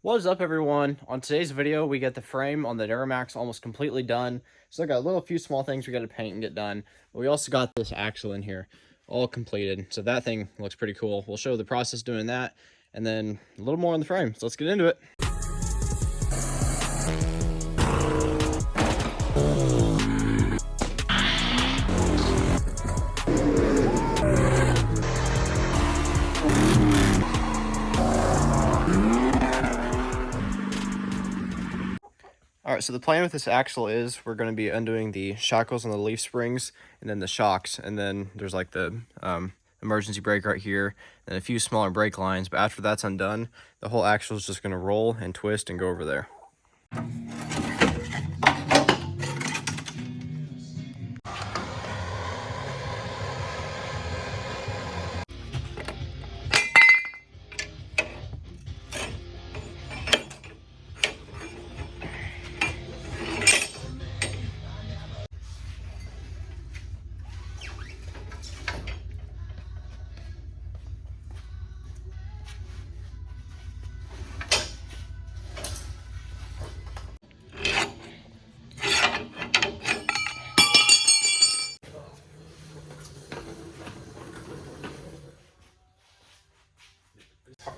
What is up, everyone? On today's video, we get the frame on the Duramax almost completely done. So I got a few small things we got to paint and get done. But we also got this axle in here all completed. So that thing looks pretty cool. We'll show the process doing that and then a little more on the frame. So let's get into it. Alright, so the plan with this axle is we're going to be undoing the shackles on the leaf springs and then the shocks, and then there's like the emergency brake right here and a few smaller brake lines, but after that's undone, the whole axle is just going to roll and twist and go over there.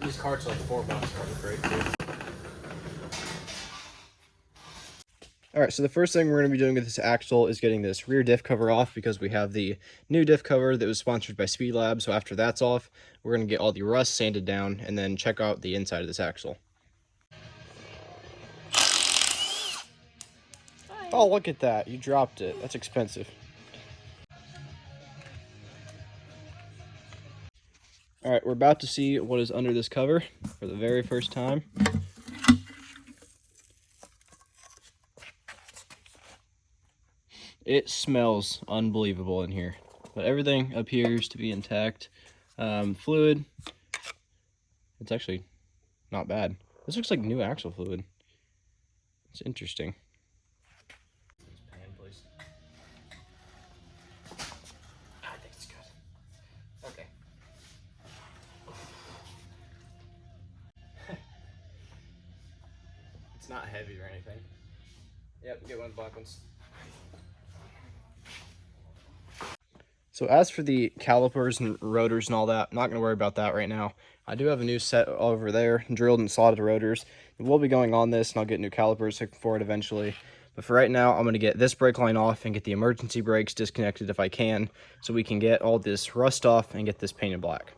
These carts are like $4 great too. Alright, so the first thing we're going to be doing with this axle is getting this rear diff cover off, because we have the new diff cover that was sponsored by Spelab. So after that's off, we're going to get all the rust sanded down and then check out the inside of this axle. Oh, look at that. You dropped it. That's expensive. Alright, we're about to see what is under this cover for the very first time. It smells unbelievable in here, but everything appears to be intact. Fluid, it's actually not bad. This looks like new axle fluid. It's interesting. I think it's good. Okay. It's not heavy or anything. Yep, get one of the black ones. So as for the calipers and rotors and all that, I'm not going to worry about that right now. I do have a new set over there, drilled and slotted rotors. We'll be going on this, and I'll get new calipers for it eventually. But for right now, I'm going to get this brake line off and get the emergency brakes disconnected if I can, so we can get all this rust off and get this painted black.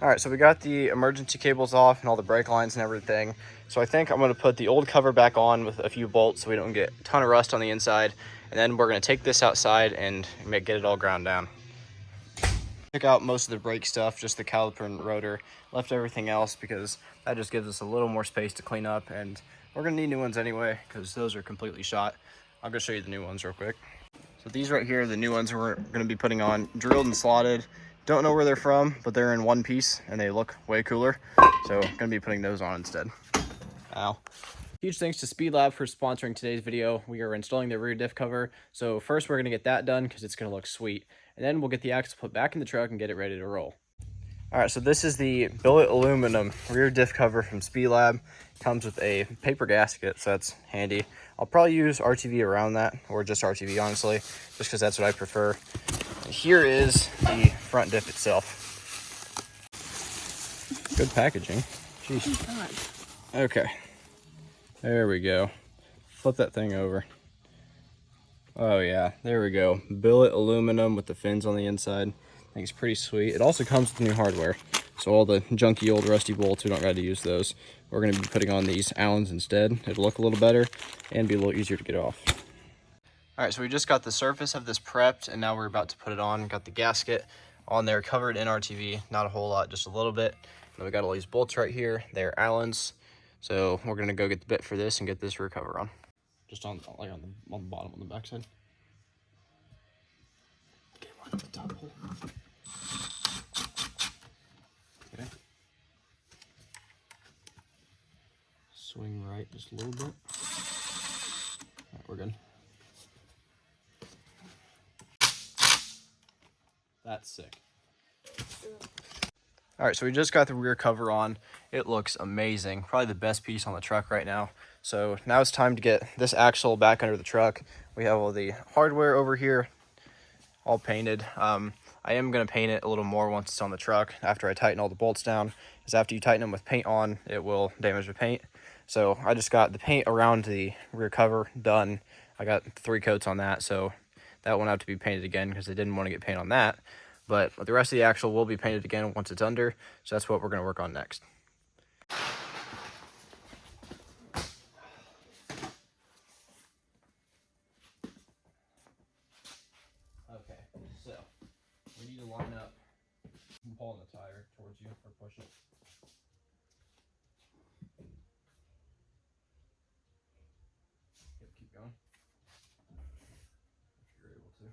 Alright, so we got the emergency cables off and all the brake lines and everything. So I think I'm going to put the old cover back on with a few bolts so we don't get a ton of rust on the inside. And then we're going to take this outside and get it all ground down. Took out most of the brake stuff, just the caliper and rotor. Left everything else because that just gives us a little more space to clean up. And we're going to need new ones anyway because those are completely shot. I'll go show you the new ones real quick. So these right here are the new ones we're going to be putting on, drilled and slotted. Don't know where they're from, but they're in one piece and they look way cooler. So I'm going to be putting those on instead. Ow. Huge thanks to Spelab for sponsoring today's video. We are installing the rear diff cover. So first we're going to get that done because it's going to look sweet. And then we'll get the axle put back in the truck and get it ready to roll. Alright, so this is the billet aluminum rear diff cover from Spelab. Comes with a paper gasket, so that's handy. I'll probably use RTV around that, or just RTV honestly, just because that's what I prefer. And here is the front diff itself. Good packaging. Jeez. Okay. There we go. Flip that thing over. Oh yeah, there we go. Billet aluminum with the fins on the inside. I think it's pretty sweet. It also comes with new hardware. So all the junky old rusty bolts, we don't got to use those. We're going to be putting on these Allens instead. It'll look a little better and be a little easier to get off. Alright, so we just got the surface of this prepped and now we're about to put it on. Got the gasket on there covered in RTV. Not a whole lot, just a little bit. And then we got all these bolts right here. They're Allens. So we're gonna go get the bit for this and get this rear cover on. Just on the bottom, on the back side. Get one at the top hole. Okay. Swing right just a little bit. Alright, we're good. That's sick. All right, so we just got the rear cover on. It looks amazing. Probably the best piece on the truck right now. So now it's time to get this axle back under the truck. We have all the hardware over here, all painted. I am gonna paint it a little more once it's on the truck after I tighten all the bolts down, because after you tighten them with paint on, it will damage the paint. So I just got the paint around the rear cover done. I got 3 coats on that, so that won't have to be painted again because I didn't want to get paint on that. But the rest of the axle will be painted again once it's under, so that's what we're gonna work on next. Okay, so we need to line up. I'm pulling the tire towards you or push it. Yep, keep going. If you're able to.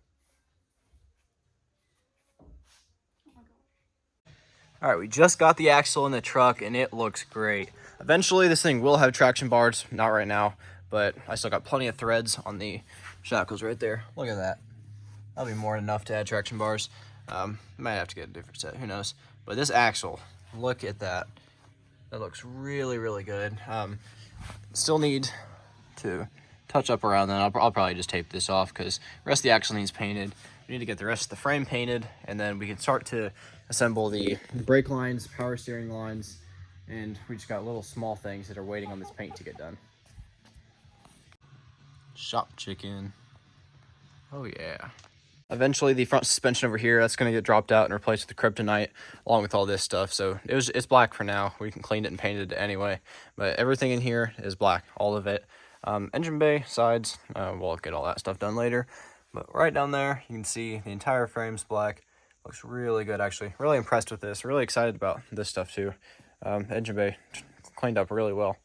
All right, we just got the axle in the truck and it looks great. Eventually this thing will have traction bars, not right now, but I still got plenty of threads on the shackles right there. Look at that. That'll be more than enough to add traction bars. Might have to get a different set, who knows. But this axle, look at that. That looks really, really good. Still need to touch up around that. I'll probably just tape this off because the rest of the axle needs painted. We need to get the rest of the frame painted, and then we can start to assemble the brake lines, power steering lines, and we just got little small things that are waiting on this paint to get done. Shop chicken. Oh yeah. Eventually the front suspension over here, that's going to get dropped out and replaced with the kryptonite along with all this stuff. So it's black for now. We can clean it and paint it anyway, but everything in here is black, all of it. Engine bay, sides, we'll get all that stuff done later. But right down there, you can see the entire frame's black. Looks really good, actually. Really impressed with this. Really excited about this stuff too. Engine bay cleaned up really well.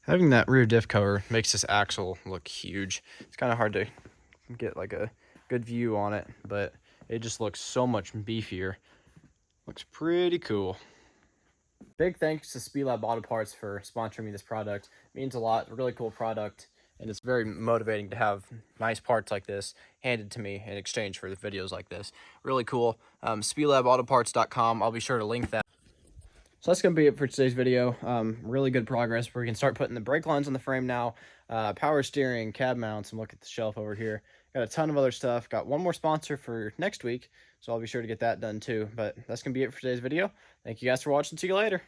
Having that rear diff cover makes this axle look huge. It's kind of hard to get like a good view on it, but it just looks so much beefier. Looks pretty cool. Big thanks to Spelab Auto Parts for sponsoring me this product. It means a lot. A really cool product, and it's very motivating to have nice parts like this handed to me in exchange for the videos like this. Really cool. SpelabAutoparts.com. I'll be sure to link that. So that's going to be it for today's video. Really good progress. We can start putting the brake lines on the frame now. Power steering, cab mounts, and look at the shelf over here. Got a ton of other stuff. Got one more sponsor for next week, so I'll be sure to get that done too. But that's going to be it for today's video. Thank you guys for watching. See you later.